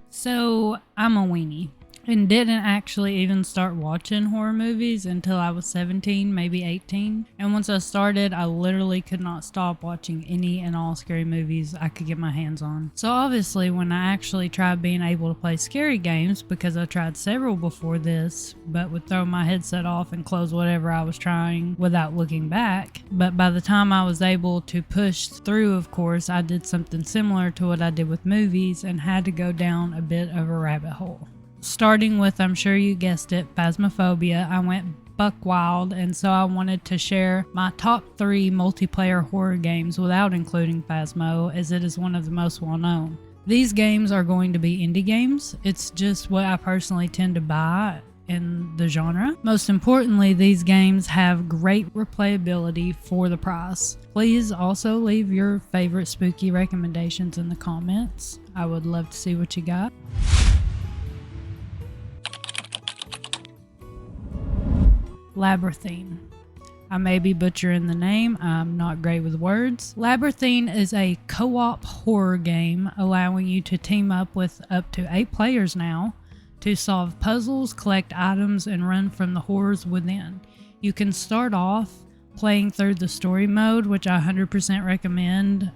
So, I'm a weenie and didn't actually even start watching horror movies until I was 17, maybe 18. And once I started, I literally could not stop watching any and all scary movies I could get my hands on. So obviously, when I actually tried being able to play scary games, because I tried several before this, but would throw my headset off and close whatever I was trying without looking back. But by the time I was able to push through, of course, I did something similar to what I did with movies and had to go down a bit of a rabbit hole. Starting with, I'm sure you guessed it, Phasmophobia, I went buck wild, and so I wanted to share my top 3 multiplayer horror games without including Phasmo, as it is one of the most well known. These games are going to be indie games. It's just what I personally tend to buy in the genre. Most importantly, these games have great replayability for the price. Please also leave your favorite spooky recommendations in the comments. I would love to see what you got. Labyrinthine. I may be butchering the name, I'm not great with words. Labyrinthine is a co-op horror game allowing you to team up with up to 8 players now to solve puzzles, collect items, and run from the horrors within. You can start off playing through the story mode, which I 100% recommend.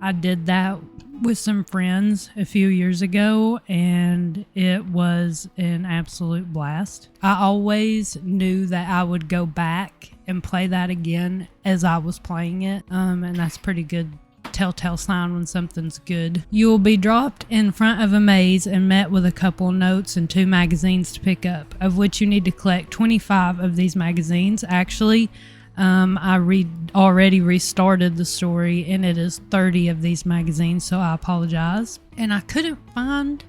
I did that with some friends a few years ago, and it was an absolute blast. I always knew that I would go back and play that again as I was playing it, and that's pretty good telltale sign when something's good. You will be dropped in front of a maze and met with a couple notes and 2 magazines to pick up, of which you need to collect 25 of these magazines. Actually, I already restarted the story, and it is 30 of these magazines, so I apologize. And I couldn't find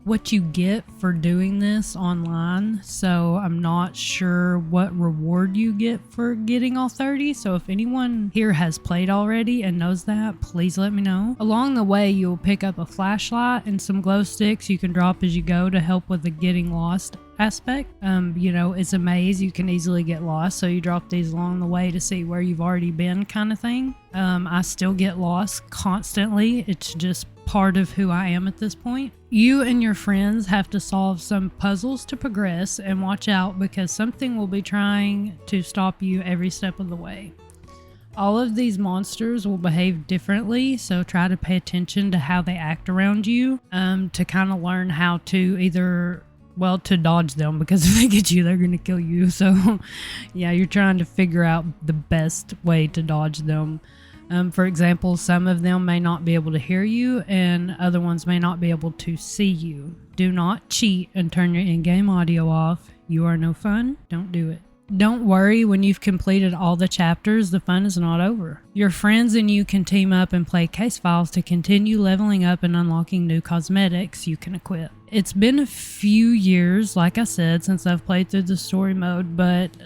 what you get for doing this online, so I'm not sure what reward you get for getting all 30. So if anyone here has played already and knows that, please let me know. Along the way, you'll pick up a flashlight and some glow sticks you can drop as you go to help with the getting lost aspect. It's a maze, you can easily get lost, so you drop these along the way to see where you've already been, kind of thing. I still get lost constantly. It's just part of who I am at this point. You and your friends have to solve some puzzles to progress, and watch out because something will be trying to stop you every step of the way. All of these monsters will behave differently, so try to pay attention to how they act around you, to kind of learn how to to dodge them, because if they get you, they're going to kill you. So yeah, you're trying to figure out the best way to dodge them. For example, some of them may not be able to hear you, and other ones may not be able to see you. Do not cheat and turn your in-game audio off. You are no fun. Don't do it. Don't worry, when you've completed all the chapters, the fun is not over. Your friends and you can team up and play case files to continue leveling up and unlocking new cosmetics you can equip. It's been a few years, like I said, since I've played through the story mode, but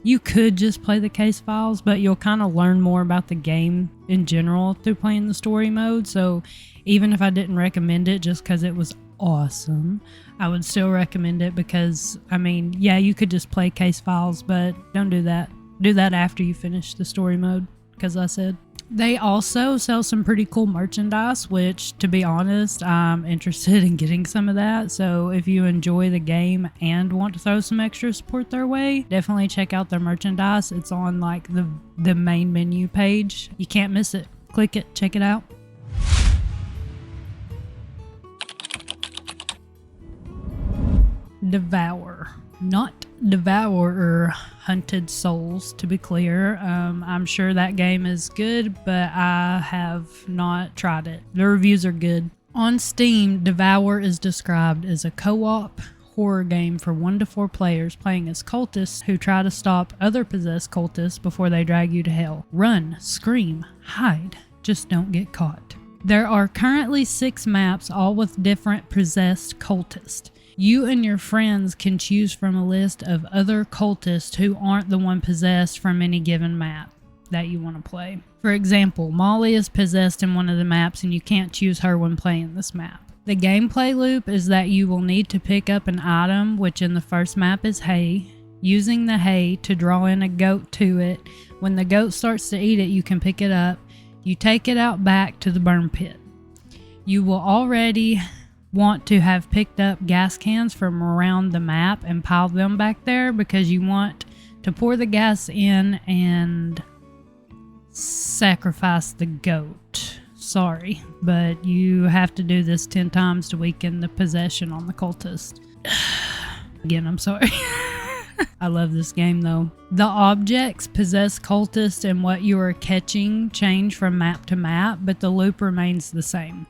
you could just play the case files, but you'll kind of learn more about the game in general through playing the story mode. So even if I didn't recommend it just because it was awesome, I would still recommend it because, you could just play case files, but don't do that. Do that after you finish the story mode, because I said. They also sell some pretty cool merchandise, which, to be honest, I'm interested in getting some of that. So if you enjoy the game and want to throw some extra support their way, definitely check out their merchandise. It's on the main menu page. You can't miss it. Click it, check it out. Devour. Not Devourer, Hunted Souls, to be clear. I'm sure that game is good, but I have not tried it. The reviews are good. On Steam, Devour is described as a co-op horror game for 1 to 4 players playing as cultists who try to stop other possessed cultists before they drag you to hell. Run, scream, hide, just don't get caught. There are currently 6 maps, all with different possessed cultists. You and your friends can choose from a list of other cultists who aren't the one possessed from any given map that you want to play. For example, Molly is possessed in one of the maps and you can't choose her when playing this map. The gameplay loop is that you will need to pick up an item, which in the first map is hay, using the hay to draw in a goat to it. When the goat starts to eat it, you can pick it up. You take it out back to the burn pit. You will already want to have picked up gas cans from around the map and piled them back there because you want to pour the gas in and sacrifice the goat. Sorry, but you have to do this 10 times to weaken the possession on the cultist. Again, I'm sorry. I love this game though. The objects possess cultists and what you are catching change from map to map, but the loop remains the same.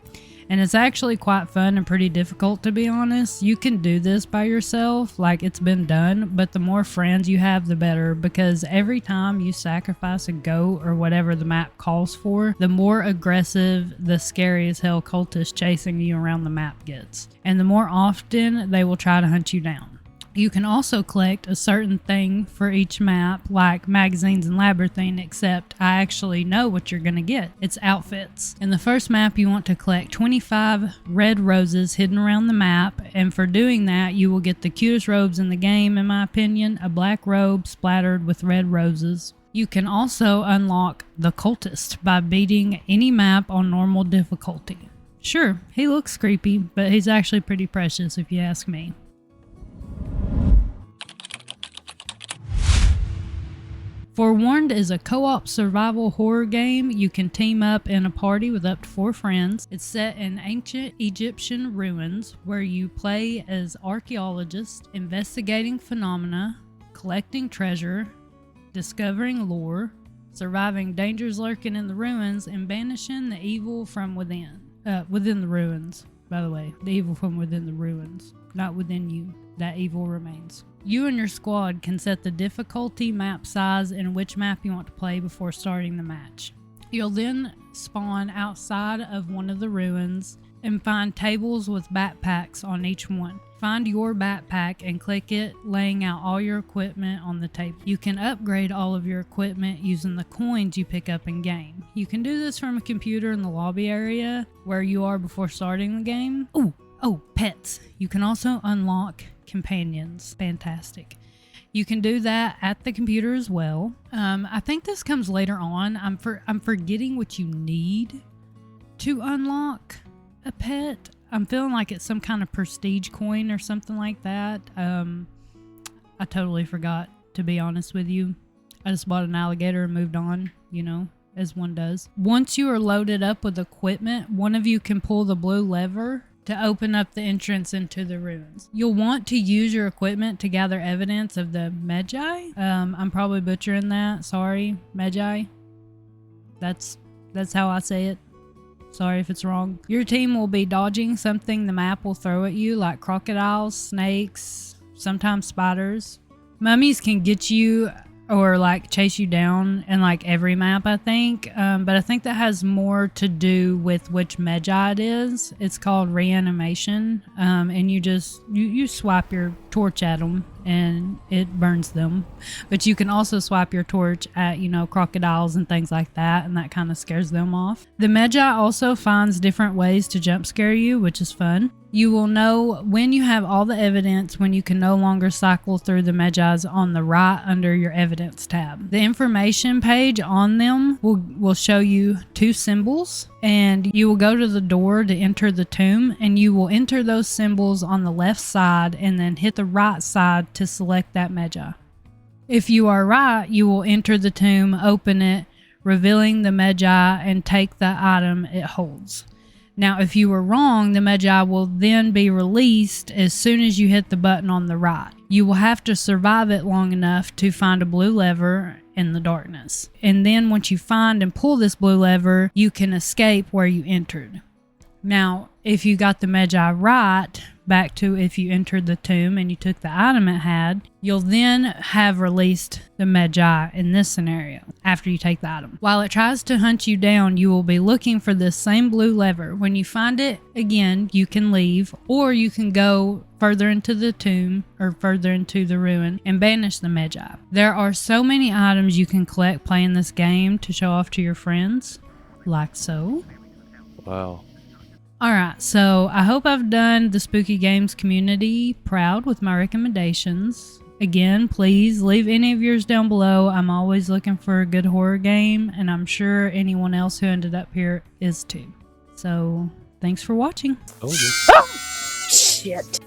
And it's actually quite fun and pretty difficult, to be honest. You can do this by yourself, like it's been done, but the more friends you have, the better, because every time you sacrifice a goat or whatever the map calls for, the more aggressive the scary as hell cultist chasing you around the map gets. And the more often they will try to hunt you down. You can also collect a certain thing for each map, like magazines and labyrinthine, except I actually know what you're going to get. It's outfits. In the first map, you want to collect 25 red roses hidden around the map, and for doing that, you will get the cutest robes in the game, in my opinion, a black robe splattered with red roses. You can also unlock the cultist by beating any map on normal difficulty. Sure, he looks creepy, but he's actually pretty precious if you ask me. Forewarned is a co-op survival horror game. You can team up in a party with up to 4 friends. It's set in ancient Egyptian ruins where you play as archaeologists, investigating phenomena, collecting treasure, discovering lore, surviving dangers lurking in the ruins, and banishing the evil from within. Within the ruins, by the way. The evil from within the ruins, not within you. That evil remains. You and your squad can set the difficulty, map size, and which map you want to play before starting the match. You'll then spawn outside of one of the ruins and find tables with backpacks on each one. Find your backpack and click it, laying out all your equipment on the table. You can upgrade all of your equipment using the coins you pick up in game. You can do this from a computer in the lobby area where you are before starting the game. Oh, pets. You can also unlock companions. Fantastic. You can do that at the computer as well. I think this comes later on. I'm forgetting what you need to unlock a pet. I'm feeling like it's some kind of prestige coin or something like that. I totally forgot, to be honest with you. I just bought an alligator and moved on, as one does. Once you are loaded up with equipment, one of you can pull the blue lever to open up the entrance into the ruins. You'll want to use your equipment to gather evidence of the Magi. I'm probably butchering that. Sorry, Magi. That's how I say it. Sorry if it's wrong. Your team will be dodging something the map will throw at you, like crocodiles, snakes, sometimes spiders. Mummies can get you or chase you down in every map, I think. But I think that has more to do with which Magi it is. It's called reanimation. And you swipe your torch at them and it burns them. But you can also swipe your torch at, crocodiles and things like that, and that kind of scares them off. The Magi also finds different ways to jump scare you, which is fun. You will know when you have all the evidence when you can no longer cycle through the Magi's on the right under your evidence tab. The information page on them will show you 2 symbols, and you will go to the door to enter the tomb, and you will enter those symbols on the left side and then hit the right side to select that Magi. If you are right, you will enter the tomb, open it, revealing the Magi, and take the item it holds. Now, if you were wrong, the Magi will then be released as soon as you hit the button on the right. You will have to survive it long enough to find a blue lever in the darkness. And then once you find and pull this blue lever, you can escape where you entered. Now, if you got the Magi right, back to if you entered the tomb and you took the item it had, you'll then have released the Magi in this scenario after you take the item. While it tries to hunt you down, you will be looking for this same blue lever. When you find it again, you can leave, or you can go further into the tomb or further into the ruin and banish the Magi. There are so many items you can collect playing this game to show off to your friends, like so. Wow. All right, so I hope I've done the Spooky Games community proud with my recommendations. Again, please leave any of yours down below. I'm always looking for a good horror game, and I'm sure anyone else who ended up here is too. So, thanks for watching. Oh, Shit.